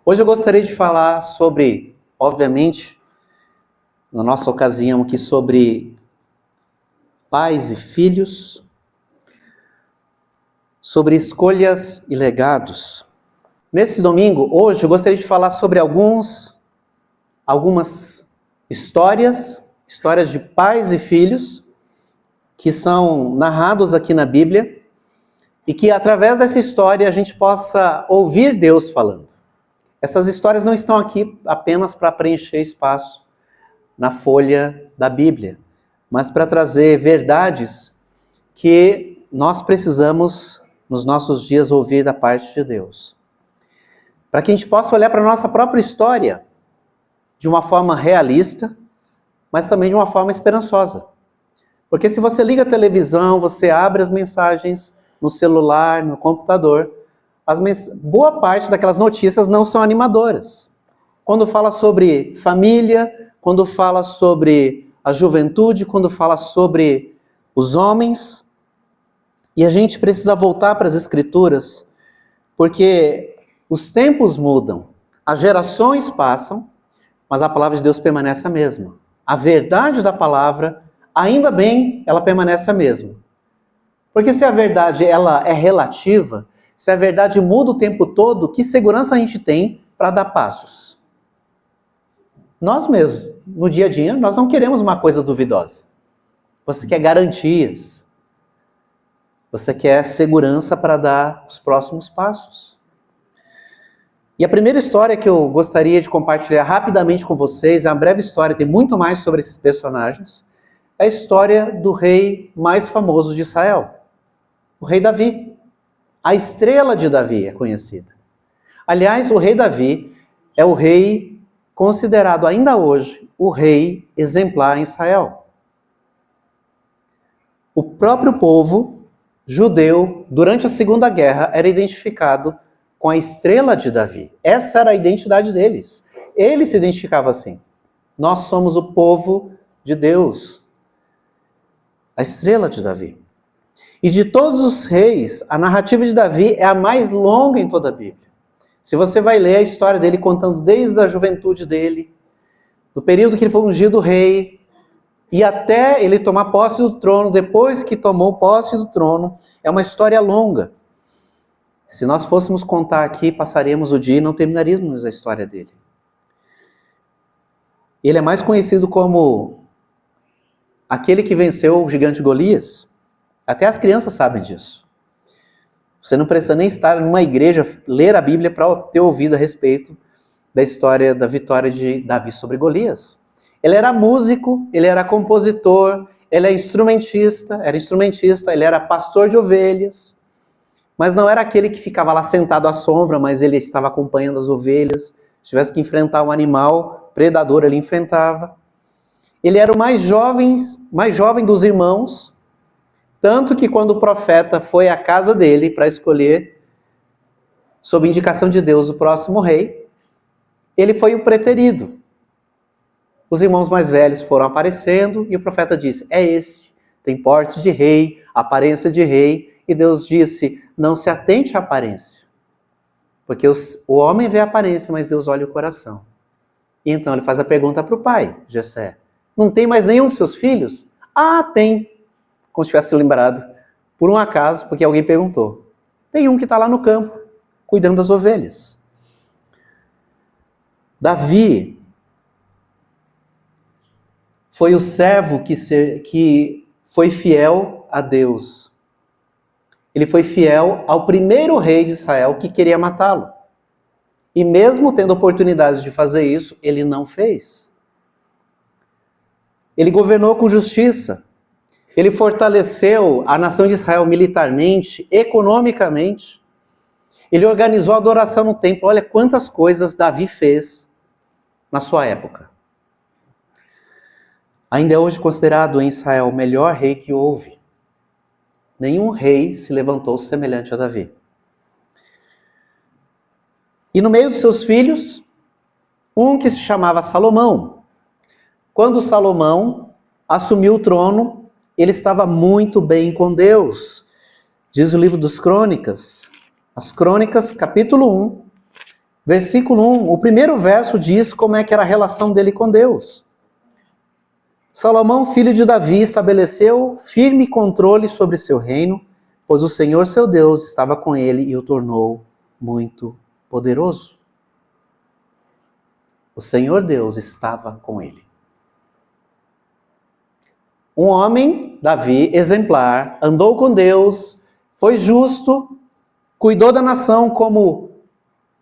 Hoje eu gostaria de falar sobre, obviamente, na nossa ocasião aqui, sobre pais e filhos, sobre escolhas e legados. Nesse domingo, hoje, eu gostaria de falar sobre algumas histórias de pais e filhos que são narrados aqui na Bíblia e que através dessa história a gente possa ouvir Deus falando. Essas histórias não estão aqui apenas para preencher espaço na folha da Bíblia, mas para trazer verdades que nós precisamos, nos nossos dias, ouvir da parte de Deus. Para que a gente possa olhar para a nossa própria história de uma forma realista, mas também de uma forma esperançosa. Porque se você liga a televisão, você abre as mensagens no celular, no computador, boa parte daquelas notícias não são animadoras. Quando fala sobre família, quando fala sobre a juventude, quando fala sobre os homens, e a gente precisa voltar para as Escrituras, porque os tempos mudam, as gerações passam, mas a palavra de Deus permanece a mesma. A verdade da palavra, ainda bem, ela permanece a mesma. Porque se a verdade ela é relativa, se a verdade muda o tempo todo, que segurança a gente tem para dar passos? Nós mesmos, no dia a dia, nós não queremos uma coisa duvidosa. Você quer garantias. Você quer segurança para dar os próximos passos. E a primeira história que eu gostaria de compartilhar rapidamente com vocês, é uma breve história, tem muito mais sobre esses personagens, é a história do rei mais famoso de Israel, o rei Davi. A estrela de Davi é conhecida. Aliás, o rei Davi é o rei considerado ainda hoje o rei exemplar em Israel. O próprio povo judeu, durante a Segunda Guerra, era identificado com a estrela de Davi. Essa era a identidade deles. Eles se identificavam assim. Nós somos o povo de Deus. A estrela de Davi. E de todos os reis, a narrativa de Davi é a mais longa em toda a Bíblia. Se você vai ler a história dele contando desde a juventude dele, do período que ele foi ungido rei, e até ele tomar posse do trono, depois que tomou posse do trono, é uma história longa. Se nós fôssemos contar aqui, passaríamos o dia e não terminaríamos a história dele. Ele é mais conhecido como aquele que venceu o gigante Golias. Até as crianças sabem disso. Você não precisa nem estar numa igreja, ler a Bíblia para ter ouvido a respeito da história da vitória de Davi sobre Golias. Ele era músico, ele era compositor, ele era instrumentista, ele era pastor de ovelhas, mas não era aquele que ficava lá sentado à sombra, mas ele estava acompanhando as ovelhas. Se tivesse que enfrentar um animal predador, ele enfrentava. Ele era o mais jovem dos irmãos, tanto que quando o profeta foi à casa dele para escolher, sob indicação de Deus, o próximo rei, ele foi o preterido. Os irmãos mais velhos foram aparecendo e o profeta disse, é esse, tem porte de rei, aparência de rei, e Deus disse, não se atente à aparência, porque o homem vê a aparência, mas Deus olha o coração. E então ele faz a pergunta para o pai, Jessé, não tem mais nenhum de seus filhos? Ah, tem. Como se tivesse lembrado, por um acaso, porque alguém perguntou. Tem um que está lá no campo, cuidando das ovelhas. Davi foi o servo que foi fiel a Deus. Ele foi fiel ao primeiro rei de Israel que queria matá-lo. E mesmo tendo oportunidade de fazer isso, ele não fez. Ele governou com justiça. Ele fortaleceu a nação de Israel militarmente, economicamente. Ele organizou a adoração no templo. Olha quantas coisas Davi fez na sua época. Ainda é hoje considerado em Israel o melhor rei que houve. Nenhum rei se levantou semelhante a Davi. E no meio dos seus filhos, um que se chamava Salomão. Quando Salomão assumiu o trono, ele estava muito bem com Deus. Diz o livro dos Crônicas, as Crônicas, capítulo 1, Versículo 1, o primeiro verso diz como é que era a relação dele com Deus. Salomão, filho de Davi, estabeleceu firme controle sobre seu reino, pois o Senhor seu Deus estava com ele e o tornou muito poderoso. O Senhor Deus estava com ele. Um homem, Davi, exemplar, andou com Deus, foi justo, cuidou da nação como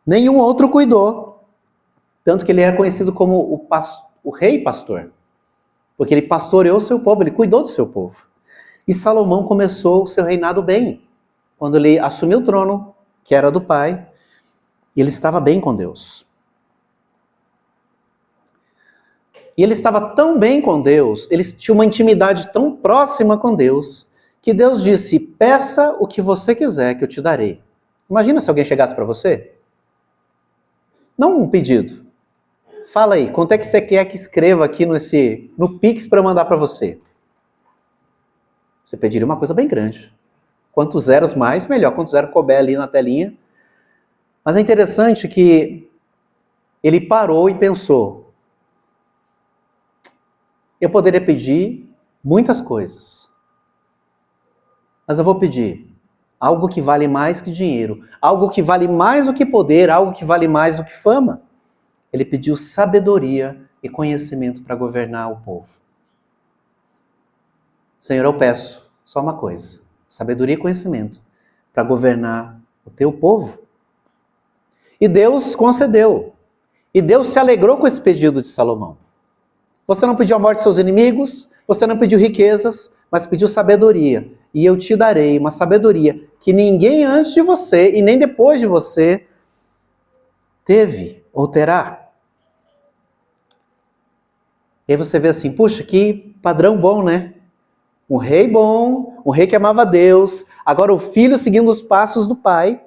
nenhum outro cuidou. Tanto que ele é conhecido como o rei pastor. Porque ele pastoreou seu povo, ele cuidou do seu povo. E Salomão começou o seu reinado bem. Quando ele assumiu o trono, que era do pai, ele estava bem com Deus. E ele estava tão bem com Deus, ele tinha uma intimidade tão próxima com Deus, que Deus disse: peça o que você quiser que eu te darei. Imagina se alguém chegasse para você. Não um pedido. Fala aí, quanto é que você quer que escreva aqui no Pix para eu mandar para você? Você pediria uma coisa bem grande. Quantos zeros mais, melhor. Quanto zero couber ali na telinha. Mas é interessante que ele parou e pensou: eu poderia pedir muitas coisas, mas eu vou pedir algo que vale mais que dinheiro, algo que vale mais do que poder, algo que vale mais do que fama. Ele pediu sabedoria e conhecimento para governar o povo. Senhor, eu peço só uma coisa: sabedoria e conhecimento para governar o teu povo. E Deus concedeu. E Deus se alegrou com esse pedido de Salomão. Você não pediu a morte de seus inimigos, você não pediu riquezas, mas pediu sabedoria. E eu te darei uma sabedoria que ninguém antes de você e nem depois de você teve ou terá. E aí você vê assim, puxa, que padrão bom, né? Um rei bom, um rei que amava Deus, agora o filho seguindo os passos do pai.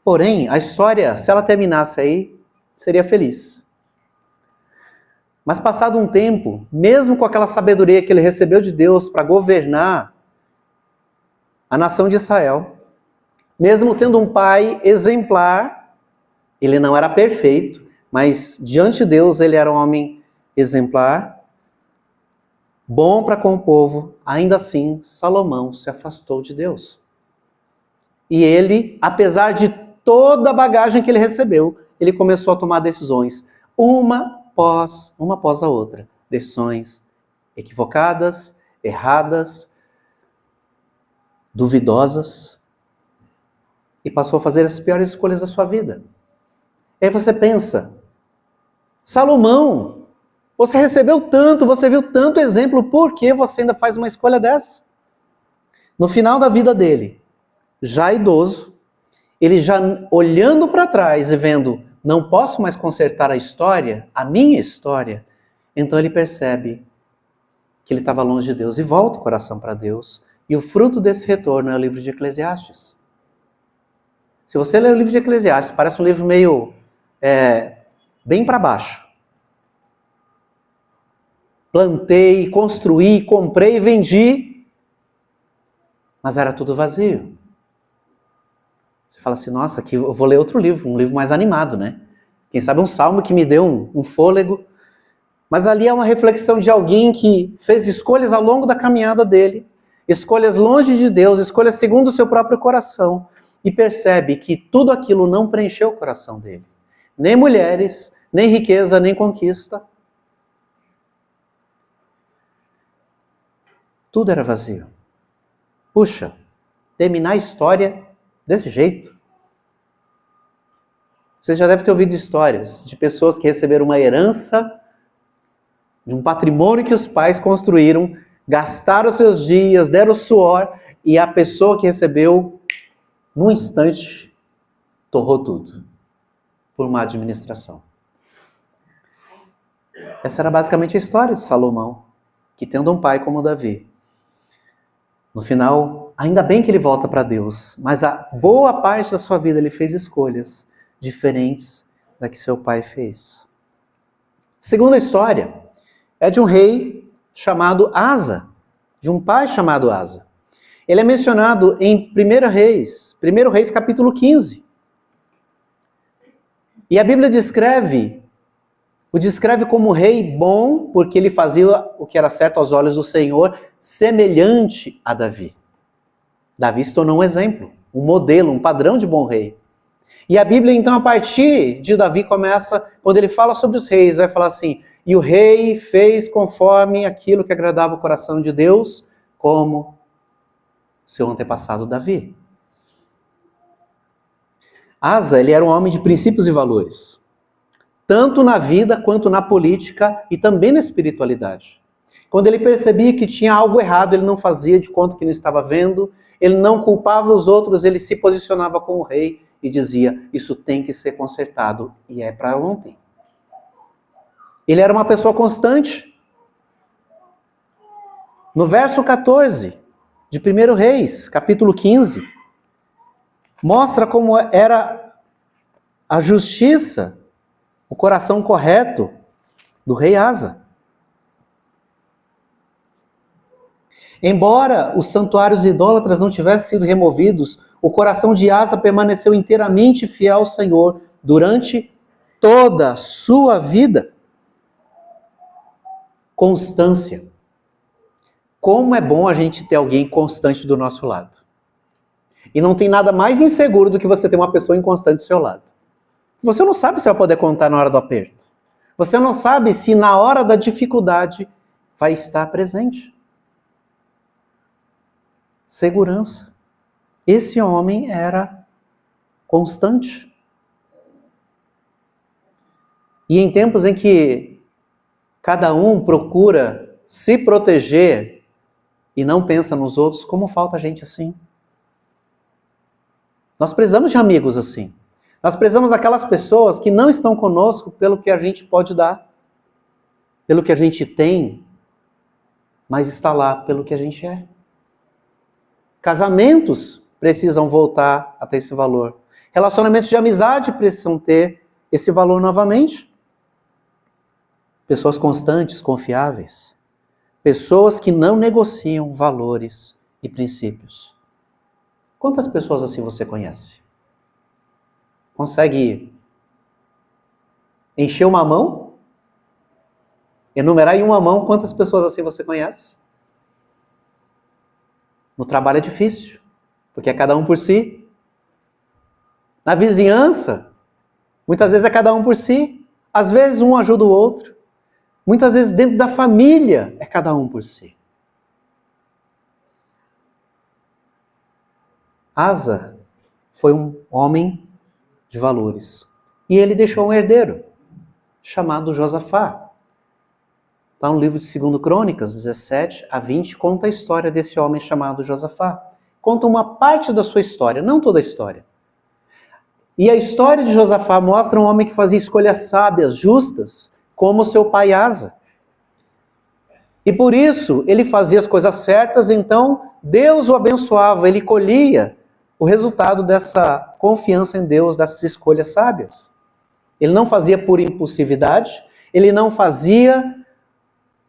Porém, a história, se ela terminasse aí, seria feliz. Mas passado um tempo, mesmo com aquela sabedoria que ele recebeu de Deus para governar a nação de Israel, mesmo tendo um pai exemplar, ele não era perfeito, mas diante de Deus ele era um homem exemplar, bom para com o povo. Ainda assim, Salomão se afastou de Deus. E ele, apesar de toda a bagagem que ele recebeu, ele começou a tomar decisões, uma após a outra. Decisões equivocadas, erradas, duvidosas, e passou a fazer as piores escolhas da sua vida. E aí você pensa, Salomão, você recebeu tanto, você viu tanto exemplo, por que você ainda faz uma escolha dessa? No final da vida dele, já idoso, ele já olhando para trás e vendo, não posso mais consertar a história, a minha história, então ele percebe que ele estava longe de Deus e volta o coração para Deus. E o fruto desse retorno é o livro de Eclesiastes. Se você ler o livro de Eclesiastes, parece um livro meio bem para baixo. Plantei, construí, comprei e vendi, mas era tudo vazio. Você fala assim, nossa, aqui eu vou ler outro livro, um livro mais animado, né? Quem sabe um salmo que me deu um fôlego. Mas ali é uma reflexão de alguém que fez escolhas ao longo da caminhada dele, escolhas longe de Deus, escolhas segundo o seu próprio coração, e percebe que tudo aquilo não preencheu o coração dele. Nem mulheres, nem riqueza, nem conquista. Tudo era vazio. Puxa, terminar a história desse jeito. Você já deve ter ouvido histórias de pessoas que receberam uma herança de um patrimônio que os pais construíram, gastaram seus dias, deram suor, e a pessoa que recebeu, num instante, torrou tudo por má administração. Essa era basicamente a história de Salomão, que tendo um pai como Davi, no final, ainda bem que ele volta para Deus, mas a boa parte da sua vida ele fez escolhas diferentes da que seu pai fez. Segunda história é de um rei chamado Asa, de um pai chamado Asa. Ele é mencionado em 1 Reis capítulo 15. E a Bíblia o descreve como rei bom, porque ele fazia o que era certo aos olhos do Senhor, semelhante a Davi. Davi se tornou um exemplo, um modelo, um padrão de bom rei. E a Bíblia, então, a partir de Davi, começa, quando ele fala sobre os reis, vai falar assim: e o rei fez conforme aquilo que agradava o coração de Deus, como seu antepassado Davi. Asa, ele era um homem de princípios e valores, tanto na vida quanto na política e também na espiritualidade. Quando ele percebia que tinha algo errado, ele não fazia de conta que não estava vendo, ele não culpava os outros, ele se posicionava como rei e dizia: isso tem que ser consertado, e é para ontem. Ele era uma pessoa constante. No verso 14 de 1 Reis, capítulo 15, mostra como era a justiça, o coração correto do rei Asa. Embora os santuários idólatras não tivessem sido removidos, o coração de Asa permaneceu inteiramente fiel ao Senhor durante toda a sua vida. Constância. Como é bom a gente ter alguém constante do nosso lado. E não tem nada mais inseguro do que você ter uma pessoa inconstante do seu lado. Você não sabe se vai poder contar na hora do aperto. Você não sabe se na hora da dificuldade vai estar presente. Segurança. Esse homem era constante. E em tempos em que cada um procura se proteger e não pensa nos outros, como falta gente assim? Nós precisamos de amigos assim. Nós precisamos daquelas pessoas que não estão conosco pelo que a gente pode dar, pelo que a gente tem, mas está lá pelo que a gente é. Casamentos precisam voltar a ter esse valor. Relacionamentos de amizade precisam ter esse valor novamente. Pessoas constantes, confiáveis. Pessoas que não negociam valores e princípios. Quantas pessoas assim você conhece? Consegue encher uma mão? Enumerar em uma mão quantas pessoas assim você conhece? No trabalho é difícil, porque é cada um por si. Na vizinhança, muitas vezes é cada um por si. Às vezes um ajuda o outro. Muitas vezes dentro da família é cada um por si. Asa foi um homem de valores. E ele deixou um herdeiro, chamado Josafá. Está no livro de 2 Crônicas, 17 a 20, conta a história desse homem chamado Josafá. Conta uma parte da sua história, não toda a história. E a história de Josafá mostra um homem que fazia escolhas sábias, justas, como seu pai Asa. E por isso ele fazia as coisas certas, então Deus o abençoava, ele colhia o resultado dessa confiança em Deus, dessas escolhas sábias. Ele não fazia por impulsividade, ele não fazia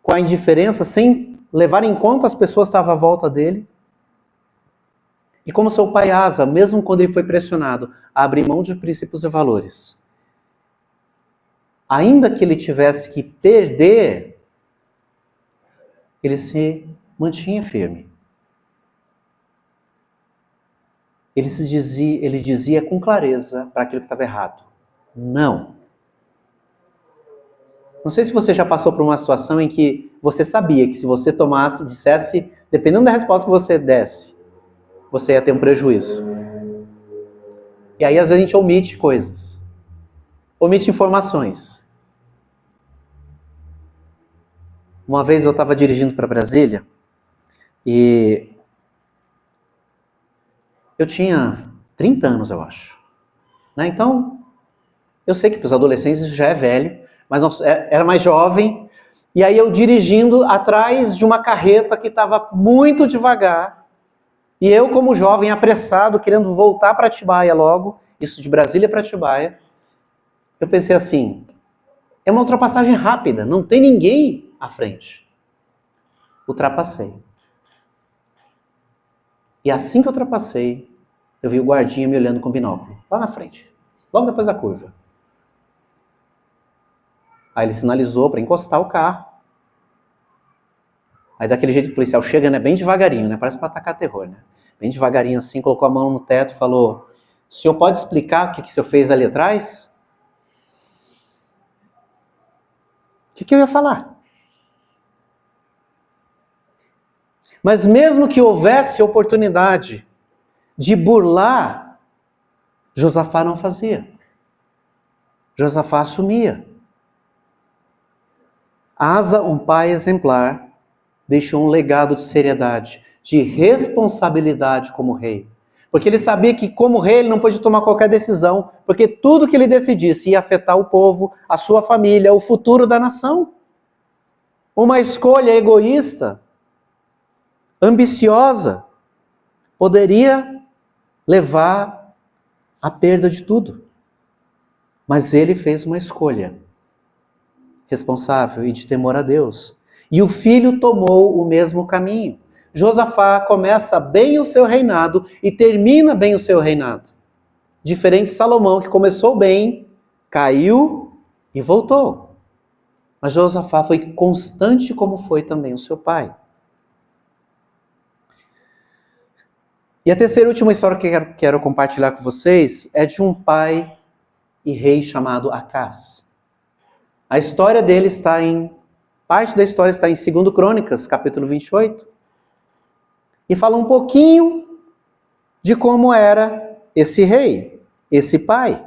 com a indiferença, sem levar em conta as pessoas que estavam à volta dele. E como seu pai Asa, mesmo quando ele foi pressionado a abrir mão de princípios e valores, ainda que ele tivesse que perder, ele se mantinha firme. Ele dizia com clareza para aquilo que estava errado: não. Não sei se você já passou por uma situação em que você sabia que se você tomasse, dissesse, dependendo da resposta que você desse, você ia ter um prejuízo. E aí às vezes a gente omite coisas, omite informações. Uma vez eu estava dirigindo para Brasília e eu tinha 30 anos, eu acho. Né? Então, eu sei que para os adolescentes isso já é velho, mas não, era mais jovem. E aí eu dirigindo atrás de uma carreta que estava muito devagar. E eu, como jovem, apressado, querendo voltar para Atibaia logo, isso de Brasília para Atibaia, eu pensei assim, é uma ultrapassagem rápida, não tem ninguém à frente. Ultrapassei. E assim que eu ultrapassei, eu vi o guardinha me olhando com binóculo, lá na frente, logo depois da curva. Aí ele sinalizou para encostar o carro. Aí daquele jeito que o policial chega, né, bem devagarinho, né, parece para atacar terror, né? Bem devagarinho assim, colocou a mão no teto e falou: "O senhor pode explicar o que o senhor fez ali atrás?" O que eu ia falar? Mas mesmo que houvesse oportunidade de burlar, Josafá não fazia. Josafá assumia. Asa, um pai exemplar, deixou um legado de seriedade, de responsabilidade como rei. Porque ele sabia que, como rei, ele não podia tomar qualquer decisão, porque tudo que ele decidisse ia afetar o povo, a sua família, o futuro da nação. Uma escolha egoísta, ambiciosa, poderia levar à perda de tudo. Mas ele fez uma escolha responsável e de temor a Deus. E o filho tomou o mesmo caminho. Josafá começa bem o seu reinado e termina bem o seu reinado. Diferente de Salomão, que começou bem, caiu e voltou. Mas Josafá foi constante como foi também o seu pai. E a terceira e última história que eu quero compartilhar com vocês é de um pai e rei chamado Acás. A história dele está parte da história está em 2 Crônicas, capítulo 28. E fala um pouquinho de como era esse rei, esse pai.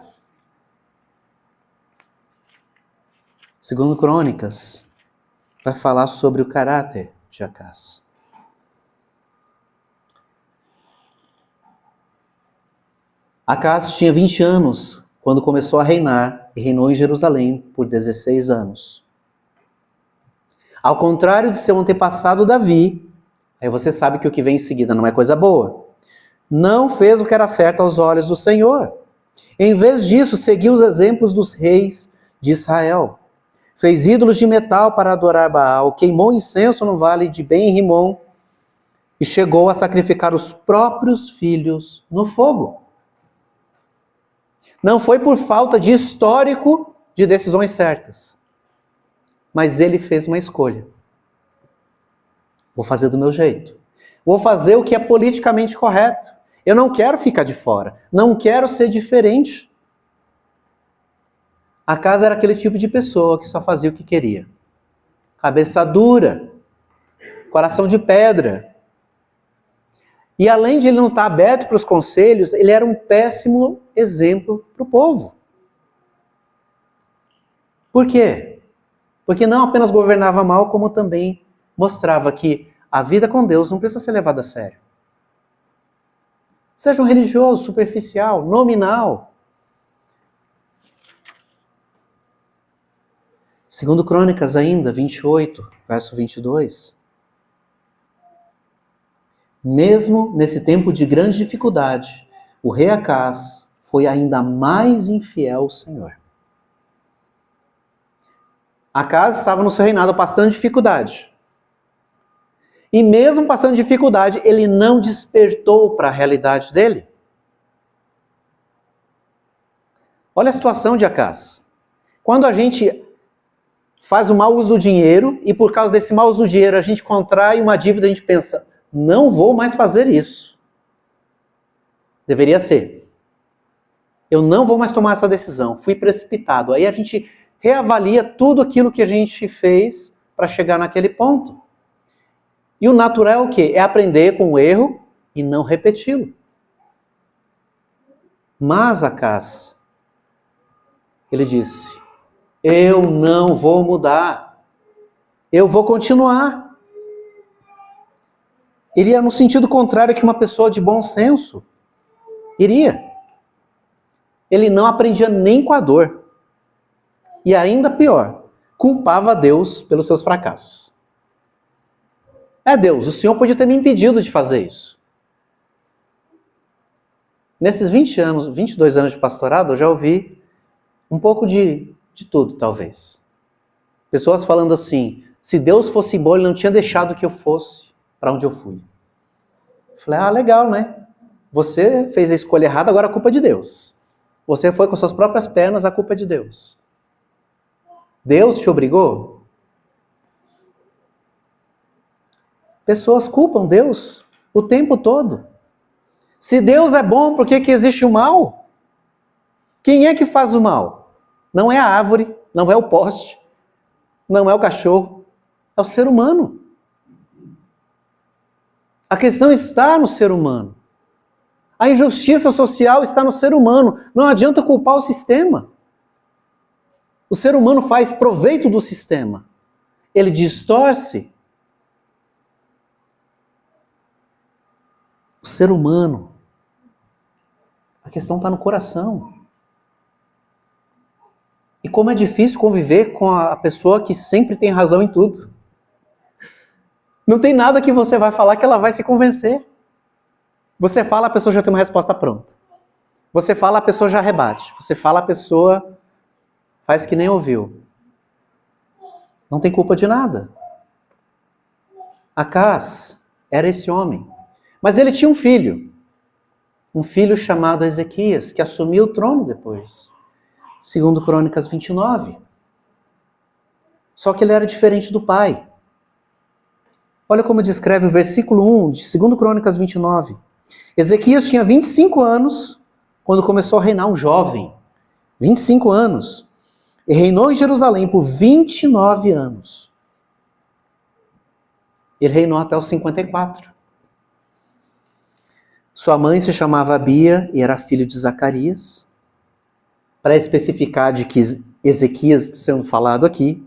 2 Crônicas vai falar sobre o caráter de Acás. Acás tinha 20 anos quando começou a reinar e reinou em Jerusalém por 16 anos. Ao contrário de seu antepassado Davi, aí você sabe que o que vem em seguida não é coisa boa. Não fez o que era certo aos olhos do Senhor. Em vez disso, seguiu os exemplos dos reis de Israel. Fez ídolos de metal para adorar Baal, queimou incenso no vale de Ben-Rimon e chegou a sacrificar os próprios filhos no fogo. Não foi por falta de histórico de decisões certas, mas ele fez uma escolha. Vou fazer do meu jeito. Vou fazer o que é politicamente correto. Eu não quero ficar de fora. Não quero ser diferente. Acás era aquele tipo de pessoa que só fazia o que queria. Cabeça dura. Coração de pedra. E além de ele não estar aberto para os conselhos, ele era um péssimo exemplo para o povo. Por quê? Porque não apenas governava mal, como também mostrava que a vida com Deus não precisa ser levada a sério. Seja um religioso, superficial, nominal. 2 Crônicas ainda, 28, verso 22. Mesmo nesse tempo de grande dificuldade, o rei Acás foi ainda mais infiel ao Senhor. Acás estava no seu reinado passando dificuldade. E mesmo passando dificuldade, ele não despertou para a realidade dele. Olha a situação de Acás. Quando a gente faz o mau uso do dinheiro e por causa desse mau uso do dinheiro a gente contrai uma dívida, a gente pensa, não vou mais fazer isso. Deveria ser. Eu não vou mais tomar essa decisão. Fui precipitado. Aí a gente reavalia tudo aquilo que a gente fez para chegar naquele ponto. E o natural é o quê? É aprender com o erro e não repeti-lo. Mas Acás, ele disse, eu não vou mudar. Eu vou continuar. Iria no sentido contrário que uma pessoa de bom senso iria. Ele não aprendia nem com a dor. E ainda pior, culpava Deus pelos seus fracassos. Deus, o Senhor podia ter me impedido de fazer isso. Nesses 22 anos de pastorado, eu já ouvi um pouco de tudo, talvez. Pessoas falando assim, se Deus fosse bom, Ele não tinha deixado que eu fosse para onde eu fui. Falei, legal, né? Você fez a escolha errada, agora a culpa é de Deus. Você foi com suas próprias pernas, a culpa é de Deus. Deus te obrigou? Pessoas culpam Deus o tempo todo. Se Deus é bom, por que existe o mal? Quem é que faz o mal? Não é a árvore, não é o poste, não é o cachorro, é o ser humano. A questão está no ser humano. A injustiça social está no ser humano. Não adianta culpar o sistema. O ser humano faz proveito do sistema. Ele distorce. O ser humano. A questão está no coração. E como é difícil conviver com a pessoa que sempre tem razão em tudo. Não tem nada que você vai falar que ela vai se convencer. Você fala, a pessoa já tem uma resposta pronta. Você fala, a pessoa já rebate. Você fala, a pessoa faz que nem ouviu. Não tem culpa de nada. Acás era esse homem. Mas ele tinha um filho chamado Ezequias, que assumiu o trono depois. Segundo Crônicas 29. Só que ele era diferente do pai. Olha como descreve o versículo 1 de 2 Crônicas 29. Ezequias tinha 25 anos quando começou a reinar, um jovem. 25 anos. E reinou em Jerusalém por 29 anos. Ele reinou até os 54. Sua mãe se chamava Abia e era filho de Zacarias. Para especificar de que Ezequias está sendo falado aqui.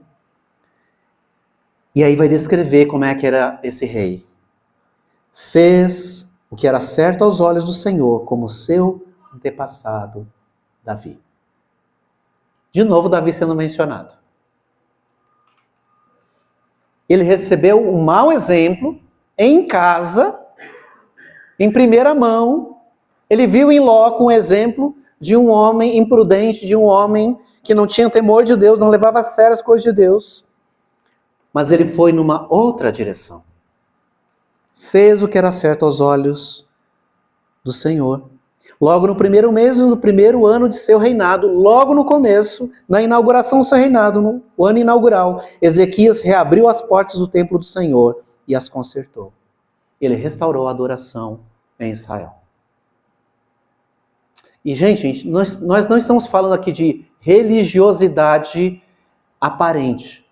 E aí vai descrever como é que era esse rei. Fez o que era certo aos olhos do Senhor, como seu antepassado Davi. De novo, Davi sendo mencionado. Ele recebeu um mau exemplo em casa, em primeira mão. Ele viu em loco um exemplo de um homem imprudente, de um homem que não tinha temor de Deus, não levava a sério as coisas de Deus. Mas ele foi numa outra direção. Fez o que era certo aos olhos do Senhor. Logo no primeiro mês, no primeiro ano de seu reinado, logo no começo, na inauguração do seu reinado, no ano inaugural, Ezequias reabriu as portas do templo do Senhor e as consertou. Ele restaurou a adoração em Israel. E, gente, nós não estamos falando aqui de religiosidade aparente.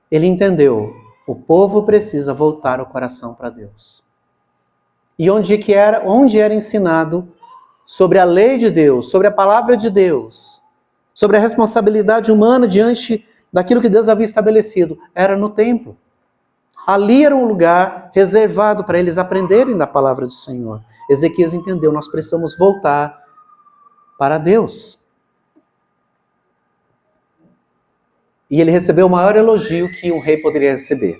Ele entendeu, o povo precisa voltar o coração para Deus. E onde era ensinado sobre a lei de Deus, sobre a palavra de Deus, sobre a responsabilidade humana diante daquilo que Deus havia estabelecido, era no templo. Ali era um lugar reservado para eles aprenderem da palavra do Senhor. Ezequias entendeu, nós precisamos voltar para Deus. E ele recebeu o maior elogio que um rei poderia receber.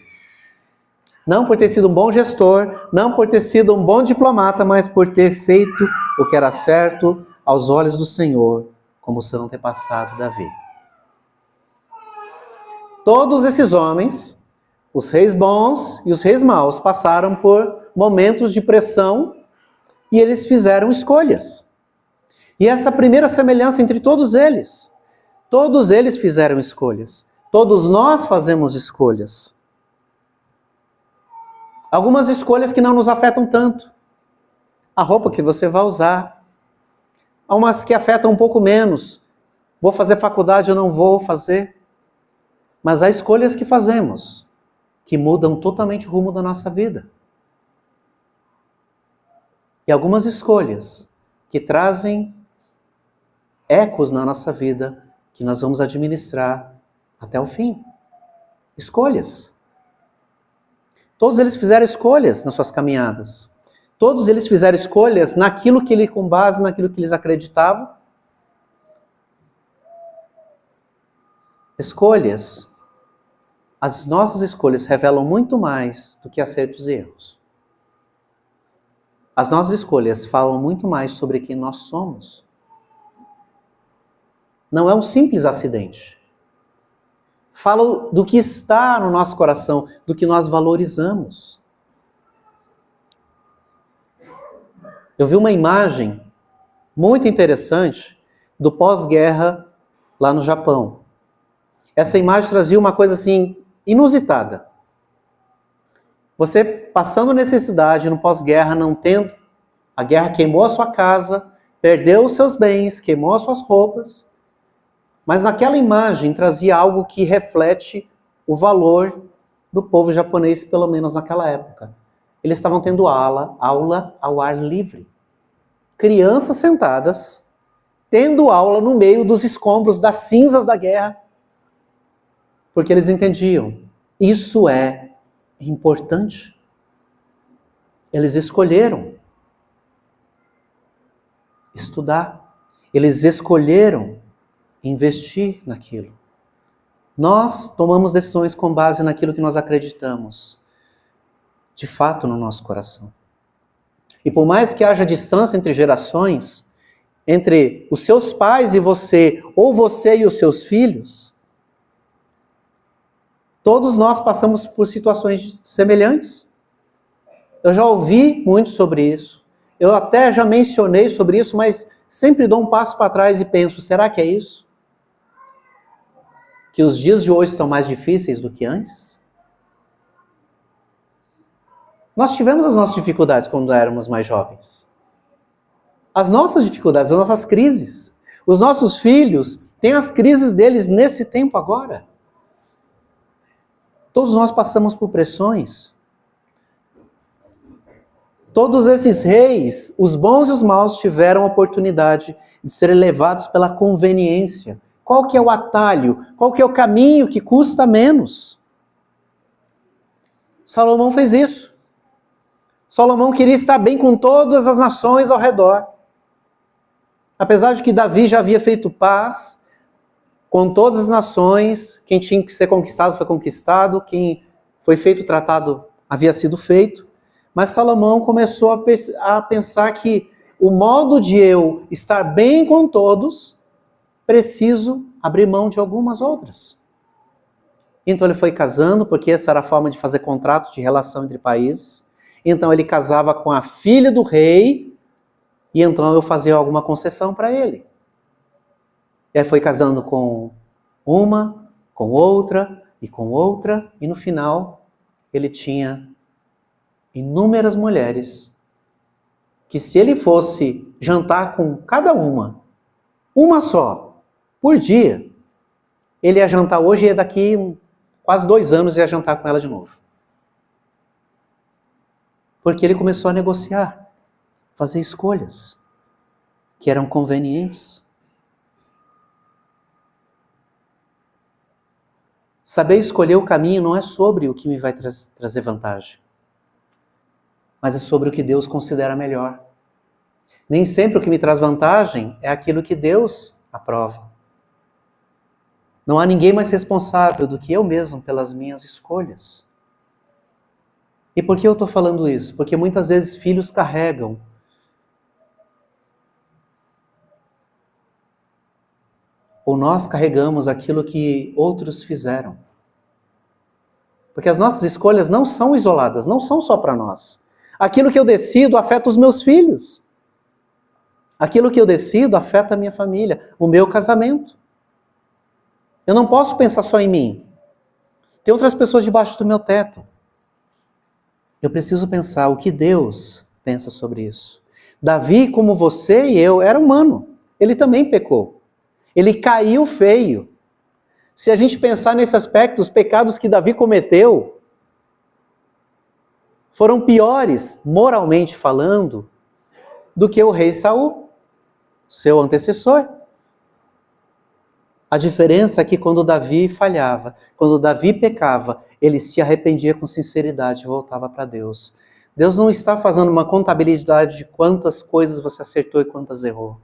Não por ter sido um bom gestor, não por ter sido um bom diplomata, mas por ter feito o que era certo aos olhos do Senhor, como seu antepassado Davi. Todos esses homens, os reis bons e os reis maus, passaram por momentos de pressão e eles fizeram escolhas. E essa primeira semelhança entre todos eles fizeram escolhas. Todos nós fazemos escolhas. Algumas escolhas que não nos afetam tanto. A roupa que você vai usar. Há umas que afetam um pouco menos. Vou fazer faculdade ou não vou fazer. Mas há escolhas que fazemos, que mudam totalmente o rumo da nossa vida. E algumas escolhas que trazem ecos na nossa vida, que nós vamos administrar até o fim. Escolhas. Todos eles fizeram escolhas nas suas caminhadas. Todos eles fizeram escolhas naquilo que ele, com base naquilo que eles acreditavam. Escolhas. As nossas escolhas revelam muito mais do que acertos e erros. As nossas escolhas falam muito mais sobre quem nós somos. Não é um simples acidente. Fala do que está no nosso coração, do que nós valorizamos. Eu vi uma imagem muito interessante do pós-guerra lá no Japão. Essa imagem trazia uma coisa assim inusitada. Você passando necessidade no pós-guerra, não tendo, a guerra queimou a sua casa, perdeu os seus bens, queimou as suas roupas, mas naquela imagem trazia algo que reflete o valor do povo japonês, pelo menos naquela época. Eles estavam tendo aula ao ar livre. Crianças sentadas, tendo aula no meio dos escombros, das cinzas da guerra, porque eles entendiam, isso é importante. Eles escolheram estudar, eles escolheram investir naquilo. Nós tomamos decisões com base naquilo que nós acreditamos, de fato, no nosso coração. E por mais que haja distância entre gerações, entre os seus pais e você, ou você e os seus filhos, todos nós passamos por situações semelhantes. Eu já ouvi muito sobre isso, eu até já mencionei sobre isso, mas sempre dou um passo para trás e penso, será que é isso? Que os dias de hoje estão mais difíceis do que antes? Nós tivemos as nossas dificuldades quando éramos mais jovens. As nossas dificuldades, as nossas crises. Os nossos filhos têm as crises deles nesse tempo agora. Todos nós passamos por pressões. Todos esses reis, os bons e os maus, tiveram a oportunidade de serem levados pela conveniência. Qual que é o atalho? Qual que é o caminho que custa menos? Salomão fez isso. Salomão queria estar bem com todas as nações ao redor. Apesar de que Davi já havia feito paz com todas as nações, quem tinha que ser conquistado foi conquistado, quem foi feito tratado havia sido feito. Mas Salomão começou a pensar que o modo de eu estar bem com todos, preciso abrir mão de algumas outras. Então ele foi casando, porque essa era a forma de fazer contrato de relação entre países. Então ele casava com a filha do rei, e então eu fazia alguma concessão para ele. E aí foi casando com uma, com outra, e no final ele tinha inúmeras mulheres, que se ele fosse jantar com cada uma só, por dia, ele ia jantar hoje e daqui quase 2 anos ia jantar com ela de novo. Porque ele começou a negociar, fazer escolhas que eram convenientes. Saber escolher o caminho não é sobre o que me vai trazer vantagem, mas é sobre o que Deus considera melhor. Nem sempre o que me traz vantagem é aquilo que Deus aprova. Não há ninguém mais responsável do que eu mesmo pelas minhas escolhas. E por que eu estou falando isso? Porque muitas vezes filhos carregam ou nós carregamos aquilo que outros fizeram. Porque as nossas escolhas não são isoladas, não são só para nós. Aquilo que eu decido afeta os meus filhos. Aquilo que eu decido afeta a minha família, o meu casamento. Eu não posso pensar só em mim. Tem outras pessoas debaixo do meu teto. Eu preciso pensar o que Deus pensa sobre isso. Davi, como você e eu, era humano. Ele também pecou. Ele caiu feio. Se a gente pensar nesse aspecto, os pecados que Davi cometeu foram piores, moralmente falando, do que o rei Saul, seu antecessor. A diferença é que quando Davi falhava, quando Davi pecava, ele se arrependia com sinceridade e voltava para Deus. Deus não está fazendo uma contabilidade de quantas coisas você acertou e quantas errou,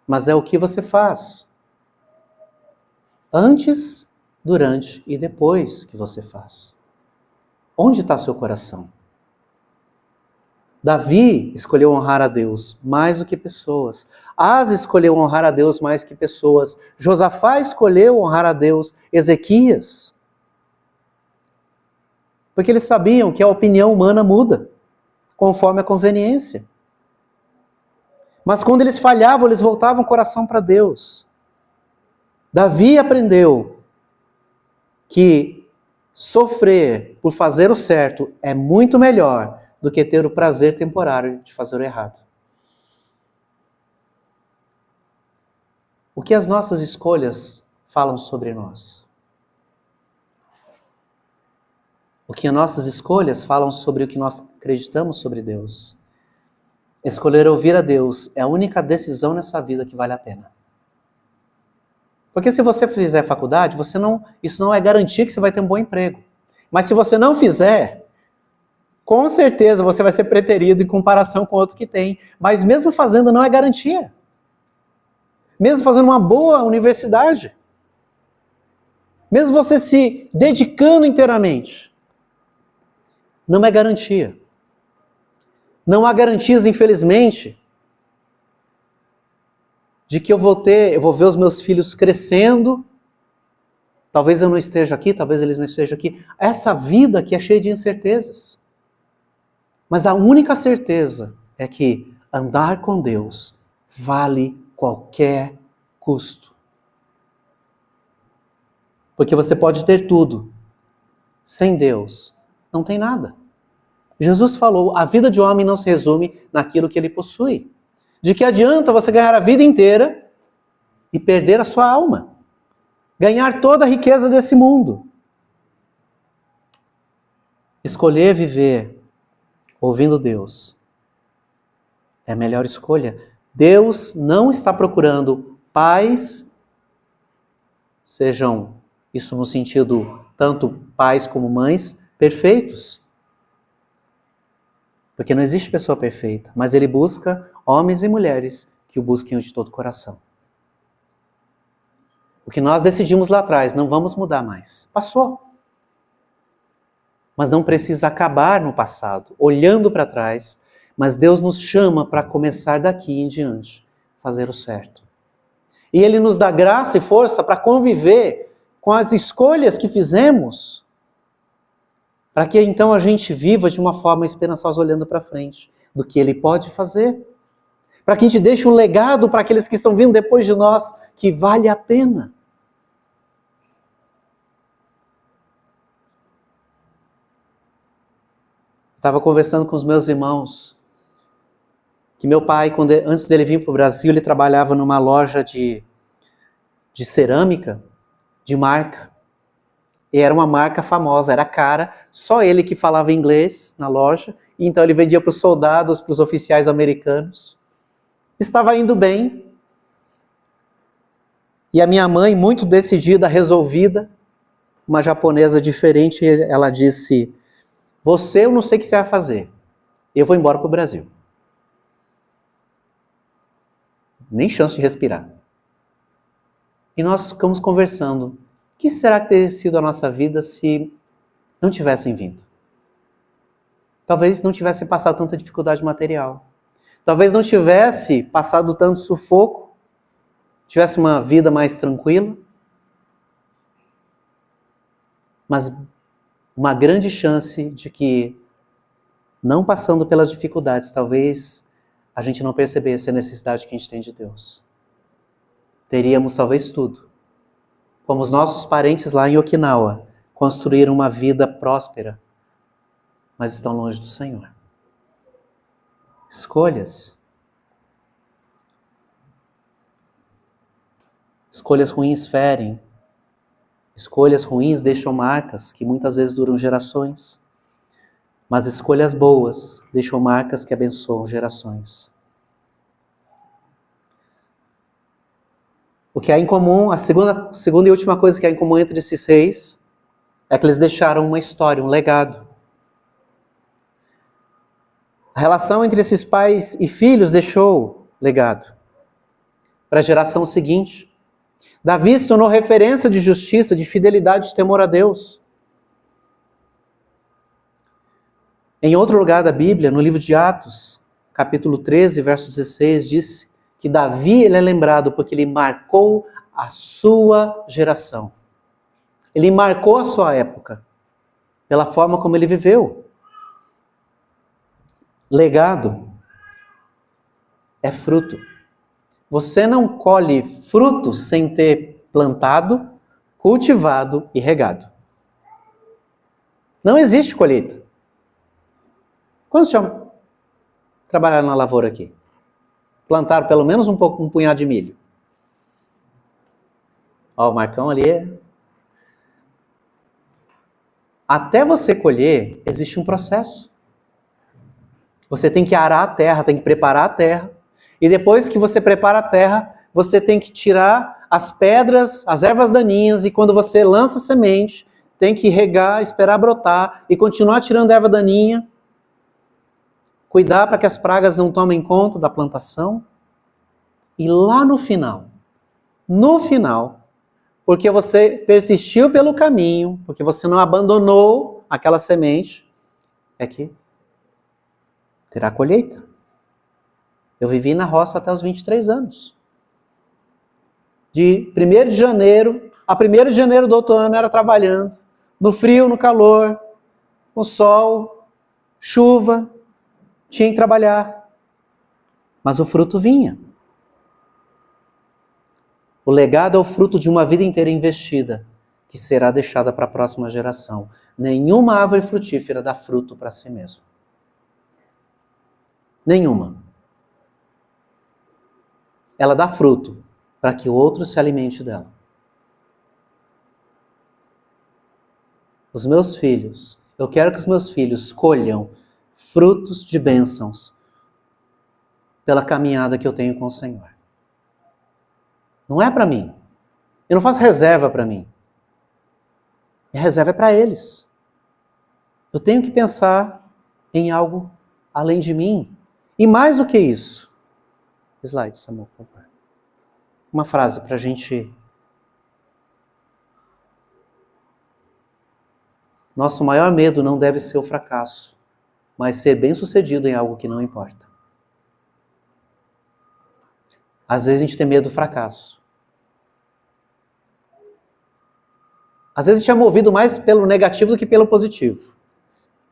mas é o que você faz. Antes, durante e depois que você faz. Onde está seu coração? Davi escolheu honrar a Deus mais do que pessoas. Asa escolheu honrar a Deus mais que pessoas. Josafá escolheu honrar a Deus. Ezequias. Porque eles sabiam que a opinião humana muda conforme a conveniência. Mas quando eles falhavam, eles voltavam o coração para Deus. Davi aprendeu que sofrer por fazer o certo é muito melhor do que ter o prazer temporário de fazer o errado. O que as nossas escolhas falam sobre nós? O que as nossas escolhas falam sobre o que nós acreditamos sobre Deus? Escolher ouvir a Deus é a única decisão nessa vida que vale a pena. Porque se você fizer faculdade, isso não é garantia que você vai ter um bom emprego. Mas se você não fizer, com certeza você vai ser preterido em comparação com outro que tem. Mas mesmo fazendo não é garantia. Mesmo fazendo uma boa universidade. Mesmo você se dedicando inteiramente, não é garantia. Não há garantias, infelizmente, de que eu vou ver os meus filhos crescendo. Talvez eu não esteja aqui, talvez eles não estejam aqui. Essa vida aqui é cheia de incertezas. Mas a única certeza é que andar com Deus vale qualquer custo. Porque você pode ter tudo. Sem Deus, não tem nada. Jesus falou, a vida de homem não se resume naquilo que ele possui. De que adianta você ganhar a vida inteira e perder a sua alma? Ganhar toda a riqueza desse mundo. Escolher viver ouvindo Deus é a melhor escolha. Deus não está procurando pais, sejam isso no sentido tanto pais como mães, perfeitos. Porque não existe pessoa perfeita, mas Ele busca homens e mulheres que o busquem de todo o coração. O que nós decidimos lá atrás, não vamos mudar mais. Passou. Mas não precisa acabar no passado, olhando para trás, mas Deus nos chama para começar daqui em diante, fazer o certo. E Ele nos dá graça e força para conviver com as escolhas que fizemos, para que então a gente viva de uma forma esperançosa olhando para frente, do que Ele pode fazer. Para que a gente deixe um legado para aqueles que estão vindo depois de nós, que vale a pena. Estava conversando com os meus irmãos, que meu pai, antes dele vir para o Brasil, ele trabalhava numa loja de cerâmica, de marca. E era uma marca famosa, era cara, só ele que falava inglês na loja, e então ele vendia para os soldados, para os oficiais americanos. Estava indo bem. E a minha mãe, muito decidida, resolvida, uma japonesa diferente, ela disse, você, eu não sei o que você vai fazer, eu vou embora para o Brasil. Nem chance de respirar. E nós ficamos conversando. O que será que teria sido a nossa vida se não tivessem vindo? Talvez não tivesse passado tanta dificuldade material. Talvez não tivesse passado tanto sufoco. Tivesse uma vida mais tranquila. Mas uma grande chance de que, não passando pelas dificuldades, talvez a gente não percebesse a necessidade que a gente tem de Deus. Teríamos talvez tudo. Como os nossos parentes lá em Okinawa, construíram uma vida próspera, mas estão longe do Senhor. Escolhas. Escolhas ruins ferem. Escolhas ruins deixam marcas que muitas vezes duram gerações. Mas escolhas boas deixam marcas que abençoam gerações. O que há em comum, a segunda e última coisa que há em comum entre esses reis, é que eles deixaram uma história, um legado. A relação entre esses pais e filhos deixou legado para a geração seguinte. Davi se tornou referência de justiça, de fidelidade, de temor a Deus. Em outro lugar da Bíblia, no livro de Atos, capítulo 13, verso 16, diz que Davi ele é lembrado porque ele marcou a sua geração. Ele marcou a sua época, pela forma como ele viveu. Legado. é fruto. Você não colhe frutos sem ter plantado, cultivado e regado. Não existe colheita. Quantos já trabalharam na lavoura aqui? Plantaram pelo menos um punhado de milho. Ó, o Marcão ali. Até você colher, existe um processo. Você tem que arar a terra, tem que preparar a terra. E depois que você prepara a terra, você tem que tirar as pedras, as ervas daninhas, e quando você lança a semente, tem que regar, esperar brotar e continuar tirando a erva daninha. Cuidar para que as pragas não tomem conta da plantação. E lá no final, porque você persistiu pelo caminho, porque você não abandonou aquela semente, é que terá colheita. Eu vivi na roça até os 23 anos. De 1º de janeiro a 1º de janeiro do outro ano era trabalhando, no frio, no calor, no sol, chuva, tinha que trabalhar. Mas o fruto vinha. O legado é o fruto de uma vida inteira investida, que será deixada para a próxima geração. Nenhuma árvore frutífera dá fruto para si mesma. Nenhuma. Ela dá fruto para que o outro se alimente dela. Os meus filhos, eu quero que os meus filhos colham frutos de bênçãos pela caminhada que eu tenho com o Senhor. Não é para mim. Eu não faço reserva para mim. Minha reserva é para eles. Eu tenho que pensar em algo além de mim. E mais do que isso. Slide, Samuel, por favor. Uma frase para a gente... Nosso maior medo não deve ser o fracasso, mas ser bem-sucedido em algo que não importa. Às vezes a gente tem medo do fracasso. Às vezes a gente é movido mais pelo negativo do que pelo positivo.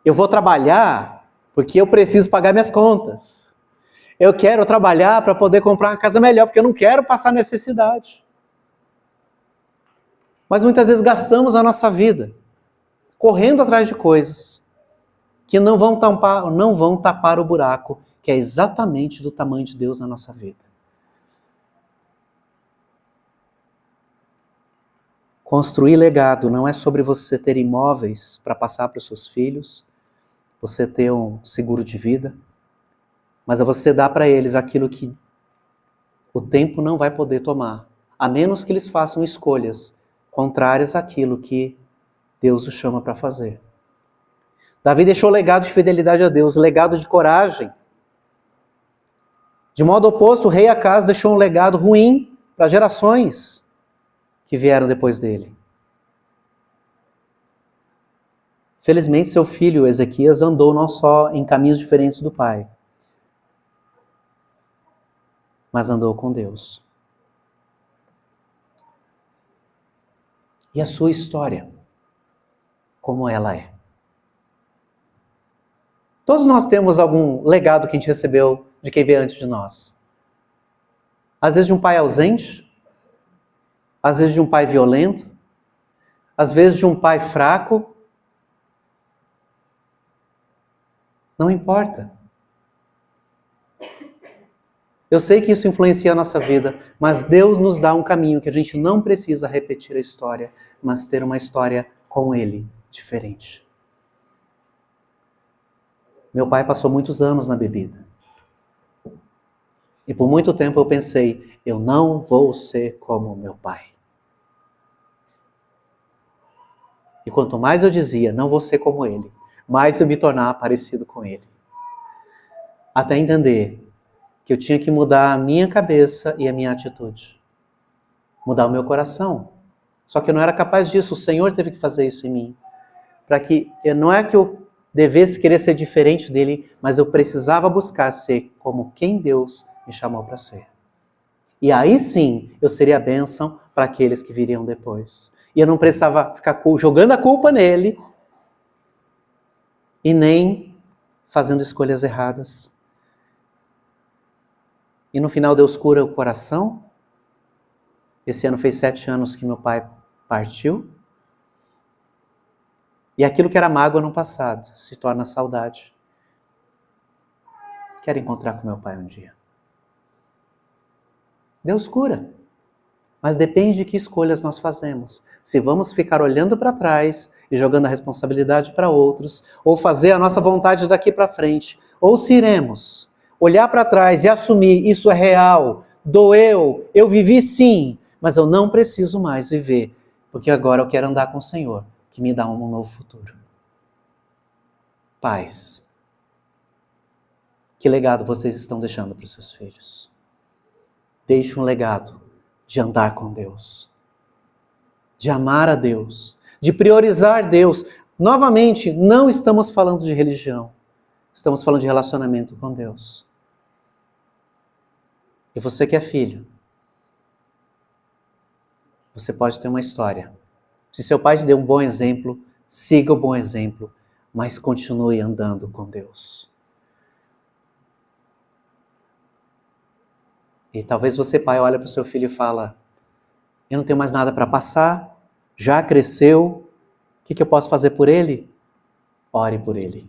Eu vou trabalhar porque eu preciso pagar minhas contas. Eu quero trabalhar para poder comprar uma casa melhor, porque eu não quero passar necessidade. Mas muitas vezes gastamos a nossa vida correndo atrás de coisas que não vão tapar o buraco, que é exatamente do tamanho de Deus na nossa vida. Construir legado não é sobre você ter imóveis para passar para os seus filhos, você ter um seguro de vida, mas é você dar para eles aquilo que o tempo não vai poder tomar, a menos que eles façam escolhas contrárias àquilo que Deus os chama para fazer. Davi deixou legado de fidelidade a Deus, legado de coragem. De modo oposto, o rei Acaz deixou um legado ruim para gerações que vieram depois dele. Felizmente, seu filho Ezequias andou não só em caminhos diferentes do pai, mas andou com Deus. E a sua história, como ela é? Todos nós temos algum legado que a gente recebeu de quem veio antes de nós. Às vezes de um pai ausente, às vezes de um pai violento, às vezes de um pai fraco. Não importa. Eu sei que isso influencia a nossa vida, mas Deus nos dá um caminho que a gente não precisa repetir a história, mas ter uma história com Ele, diferente. Meu pai passou muitos anos na bebida. E por muito tempo eu pensei, eu não vou ser como meu pai. E quanto mais eu dizia, não vou ser como ele, mais eu me tornava parecido com ele. Até entender que eu tinha que mudar a minha cabeça e a minha atitude. Mudar o meu coração. Só que eu não era capaz disso, o Senhor teve que fazer isso em mim. Para que, não é que eu devesse querer ser diferente dele, mas eu precisava buscar ser como quem Deus me chamou para ser. E aí sim, eu seria a bênção para aqueles que viriam depois. E eu não precisava ficar jogando a culpa nele e nem fazendo escolhas erradas. E no final Deus cura o coração. Esse ano fez 7 anos que meu pai partiu. E aquilo que era mágoa no passado se torna saudade. Quero encontrar com meu pai um dia. Deus cura. Mas depende de que escolhas nós fazemos. Se vamos ficar olhando para trás e jogando a responsabilidade para outros, ou fazer a nossa vontade daqui para frente, ou se iremos olhar para trás e assumir isso é real, doeu, eu vivi sim, mas eu não preciso mais viver, porque agora eu quero andar com o Senhor, que me dá um novo futuro. Pais, que legado vocês estão deixando para os seus filhos? Deixe um legado de andar com Deus, de amar a Deus, de priorizar Deus. Novamente, não estamos falando de religião, estamos falando de relacionamento com Deus. E você que é filho, você pode ter uma história. Se seu pai te deu um bom exemplo, siga o bom exemplo, mas continue andando com Deus. E talvez você, pai, olha para o seu filho e fala, eu não tenho mais nada para passar, já cresceu, o que eu posso fazer por ele? Ore por ele.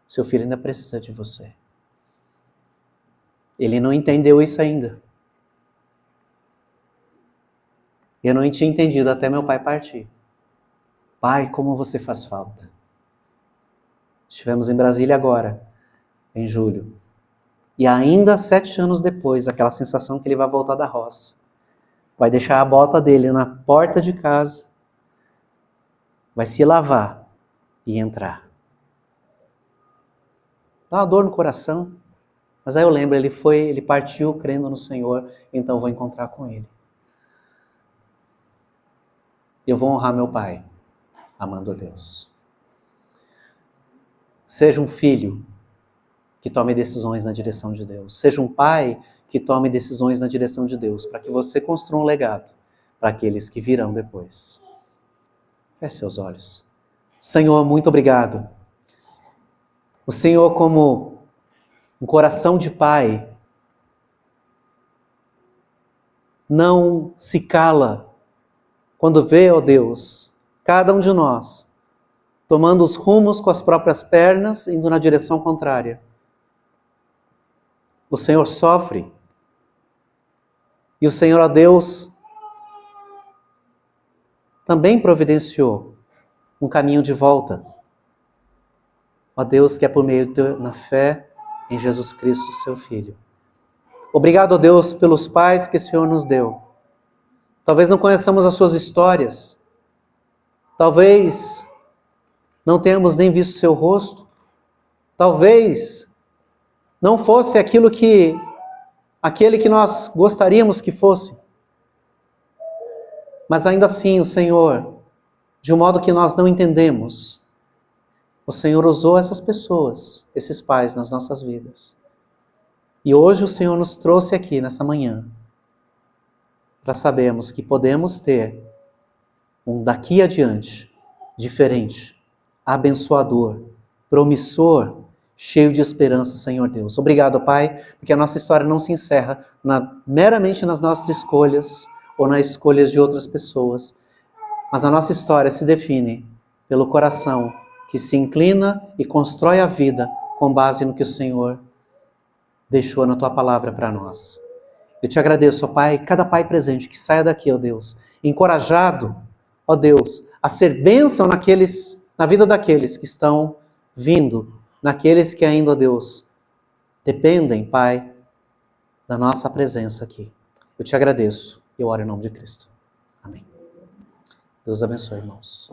Seu filho ainda precisa de você. Ele não entendeu isso ainda. Eu não tinha entendido até meu pai partir. Pai, como você faz falta. Estivemos em Brasília agora, em julho. E ainda 7 anos depois, aquela sensação que ele vai voltar da roça. Vai deixar a bota dele na porta de casa. Vai se lavar e entrar. Dá uma dor no coração. Mas aí eu lembro, ele partiu crendo no Senhor, então eu vou encontrar com ele. Eu vou honrar meu pai, amando a Deus. Seja um filho que tome decisões na direção de Deus. Seja um pai que tome decisões na direção de Deus, para que você construa um legado para aqueles que virão depois. Feche seus olhos. Senhor, muito obrigado. O Senhor, como um coração de pai, não se cala quando vê, ó Deus, cada um de nós tomando os rumos com as próprias pernas, indo na direção contrária. O Senhor sofre. E o Senhor, ó Deus, também providenciou um caminho de volta. Ó Deus, que é por meio da fé em Jesus Cristo, seu Filho. Obrigado, ó Deus, pelos pais que o Senhor nos deu. Talvez não conheçamos as suas histórias. Talvez não tenhamos nem visto seu rosto. Talvez não fosse aquele que nós gostaríamos que fosse. Mas ainda assim, o Senhor, de um modo que nós não entendemos, o Senhor usou essas pessoas, esses pais nas nossas vidas. E hoje o Senhor nos trouxe aqui nessa manhã para sabermos que podemos ter um daqui adiante diferente, abençoador, promissor, cheio de esperança, Senhor Deus. Obrigado, Pai, porque a nossa história não se encerra meramente nas nossas escolhas ou nas escolhas de outras pessoas, mas a nossa história se define pelo coração que se inclina e constrói a vida com base no que o Senhor deixou na Tua palavra para nós. Eu te agradeço, ó Pai, cada pai presente que saia daqui, ó Deus, encorajado, ó Deus, a ser bênção na vida daqueles que estão vindo, naqueles que ainda, ó Deus, dependem, Pai, da nossa presença aqui. Eu te agradeço e eu oro em nome de Cristo. Amém. Deus abençoe, irmãos.